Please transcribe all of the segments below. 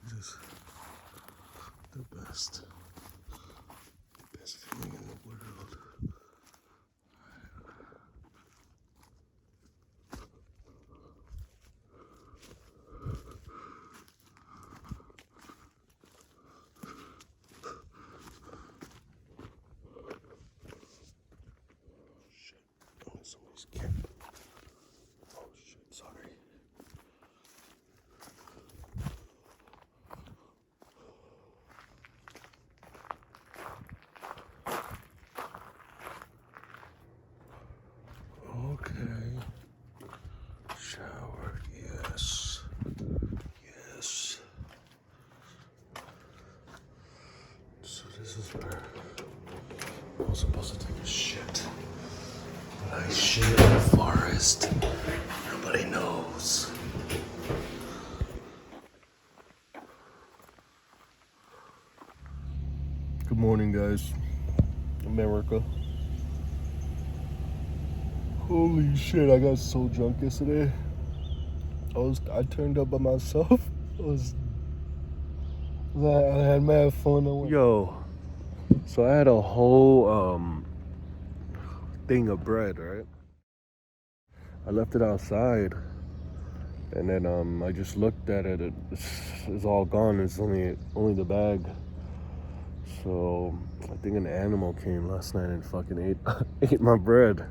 It is the best feeling in the world. Shit, I'm in somebody's camp. Oh shit, sorry. Okay. Shower, yes. Yes. So this is where I was supposed to take a shit. But I shit in the forest. Nobody knows. Good morning, guys. America. Holy shit, I got so drunk yesterday. I turned up by myself. I had mad fun. Yo, so I had a whole thing of bread, right? I left it outside, and then I just looked at it. It's all gone. It's only the bag. So I think an animal came last night and fucking ate my bread.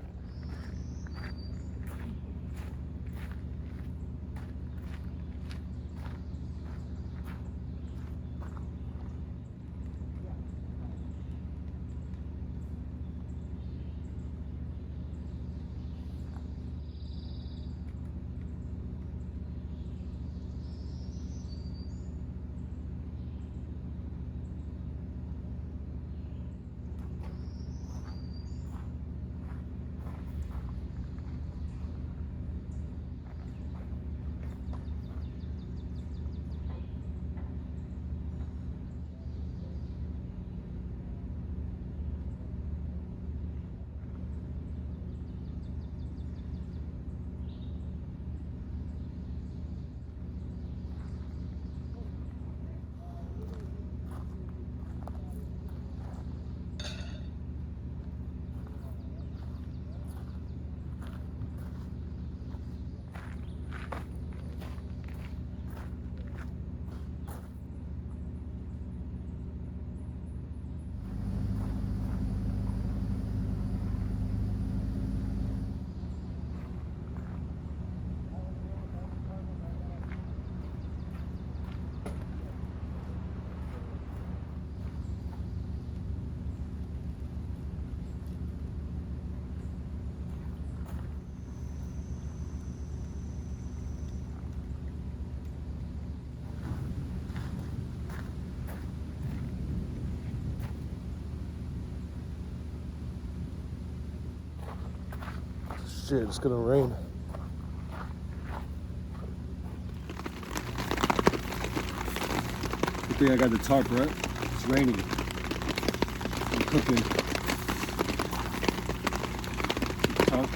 Shit, it's gonna rain. Good thing I got the tarp, right? It's raining. I'm cooking. Tarp.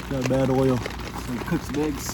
Got bad oil. Some cooked eggs.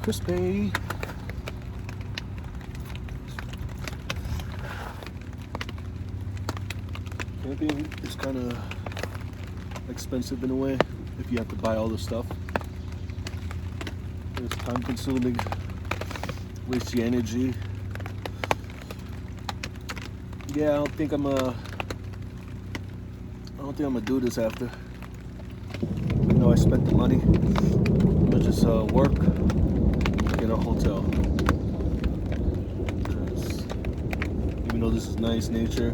Crispy. Camping is kind of expensive in a way if you have to buy all the stuff. It's time consuming, wastes the energy. Yeah, I don't think I'm gonna do this after. You know, I spent the money. I'm gonna just work, get a hotel. Because even though this is nice nature,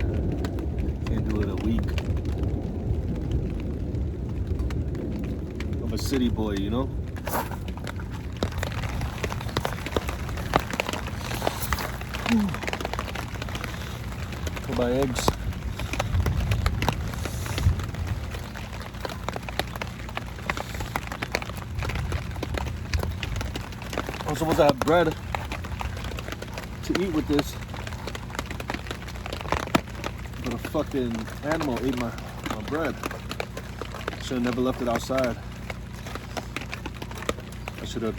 can't do it a week. I'm a city boy, you know? Go buy eggs. I'm supposed to have bread to eat with this, but a fucking animal ate my bread. Should have never left it outside. I should have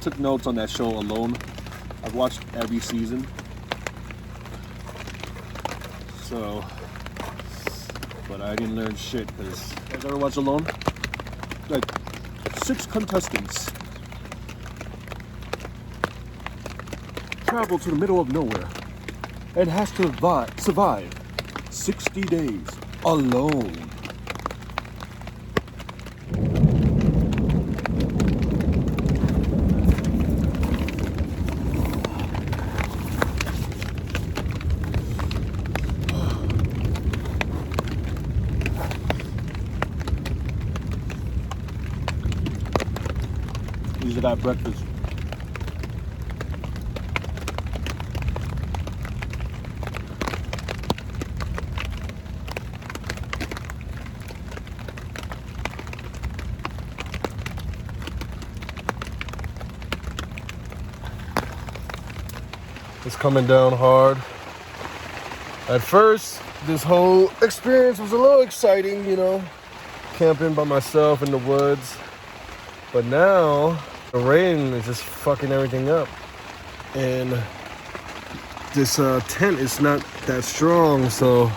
took notes on that show Alone. I've watched every season. So, but I didn't learn shit, because you guys ever watch Alone? Like 6 contestants travel to the middle of nowhere and has to survive 60 days alone. These are that breakfast. It's coming down hard. At first, this whole experience was a little exciting, you know, camping by myself in the woods. But now, the rain is just fucking everything up. And this tent is not that strong, so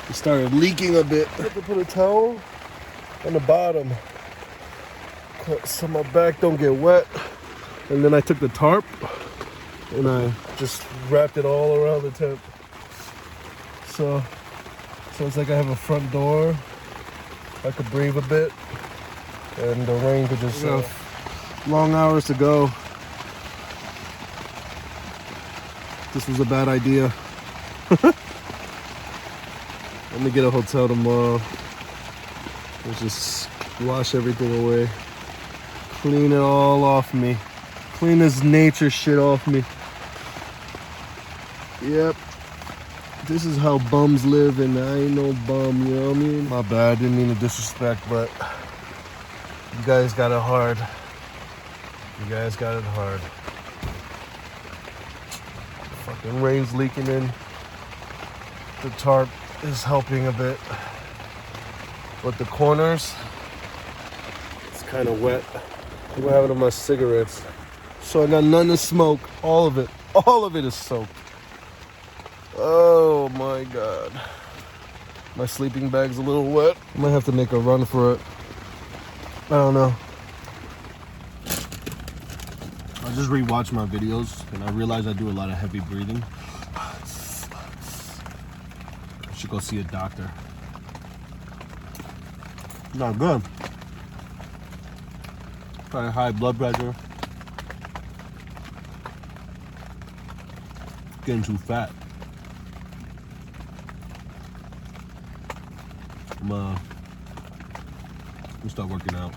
it started leaking a bit. I have to put a towel on the bottom so my back don't get wet. And then I took the tarp and I just wrapped it all around the tent. So it's like I have a front door. I could breathe a bit, and the rain could just long hours to go. This was a bad idea. I'm gonna get a hotel tomorrow. Let's just wash everything away. Clean it all off me. Clean this nature shit off me. Yep. This is how bums live, and I ain't no bum, you know what I mean? My bad, didn't mean to disrespect, but you guys got it hard. You guys got it hard. Fucking rain's leaking in. The tarp is helping a bit. But the corners, it's kind of wet. What happened to my cigarettes? So I got none to smoke. All of it is soaked. Oh my God. My sleeping bag's a little wet. I might have to make a run for it. I don't know. I just rewatched my videos and I realized I do a lot of heavy breathing. I should go see a doctor. Not good. Probably high blood pressure. Getting too fat. I'm gonna start working out.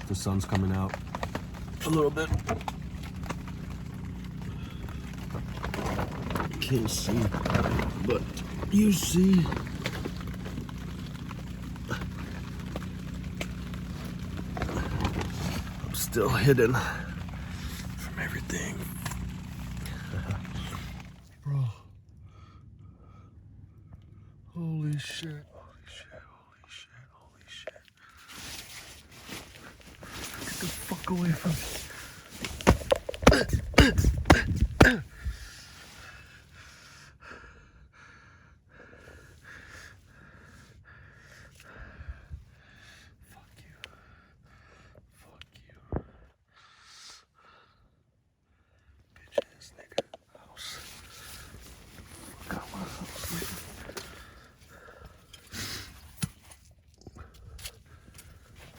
The sun's coming out a little bit. Can't see, but you see. I'm still hidden from everything. Bro. Holy shit. Get the fuck away from me.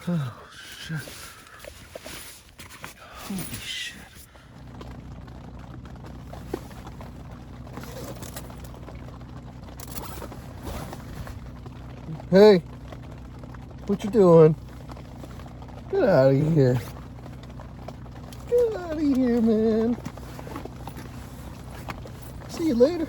Oh, shit. Holy shit. Hey, what you doing? Get out of here. Get out of here, man. See you later.